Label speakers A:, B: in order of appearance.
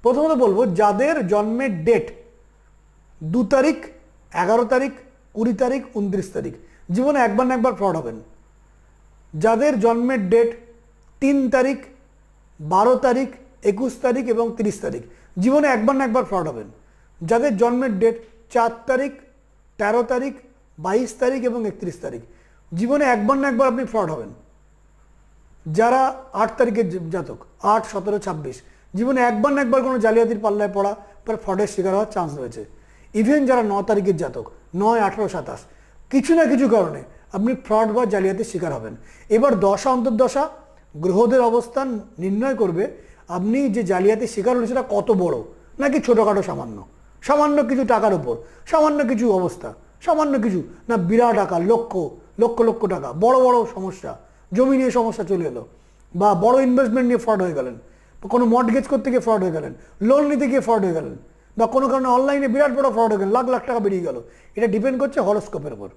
A: প্রথমত বলবো যাদের জন্মের ডেট 2 তারিখ, 11 তারিখ, 20 তারিখ, 29 তারিখ, জীবনে একবার না একবার ফ্রড হবেন। যাদের জন্মের ডেট 3 তারিখ, 12 তারিখ, 21 তারিখ এবং 30 তারিখ, জীবনে একবার না একবার ফ্রড হবেন। যাদের জন্মের ডেট 4 তারিখ, 13 তারিখ, 22 তারিখ এবং 31 তারিখ, জীবনে একবার না একবার আপনি ফ্রড হবেন। যারা 8 তারিখের জাতক, 8, 17, 26, জীবনে একবার না একবার কোনো জালিয়াতির পাল্লায় পড়া বা ফ্রডের শিকার হওয়ার চান্স রয়েছে। ইভেন যারা 9 তারিখের জাতক, 9, 18, 27, কিছু না কিছু কারণে আপনি ফ্রড বা জালিয়াতির শিকার হবেন। এবার দশা অন্তর্দশা গ্রহদের অবস্থান নির্ণয় করবে আপনি যে জালিয়াতির শিকার হলেন সেটা কত বড় নাকি ছোটোখাটো সামান্য, সামান্য কিছু টাকার উপর, সামান্য কিছু অবস্থা, সামান্য কিছু না বিরাট আকার লক্ষ লক্ষ লক্ষ টাকা, বড় বড় সমস্যা, জমি নিয়ে সমস্যা চলে এলো, বা বড় ইনভেস্টমেন্ট নিয়ে ফ্রড হয়ে গেলেন, কোনো মর্টগেজ করতে গিয়ে ফ্রড হয়ে গেলেন, লোন নিতে গিয়ে ফ্রড হয়ে গেলেন, বা কোনো কারণে অনলাইনে বিরাট বড় ফ্রড হয়ে গেলেন, লাখ লাখ টাকা বেরিয়ে গেল। এটা ডিপেন্ড করছে হরোস্কোপের উপর।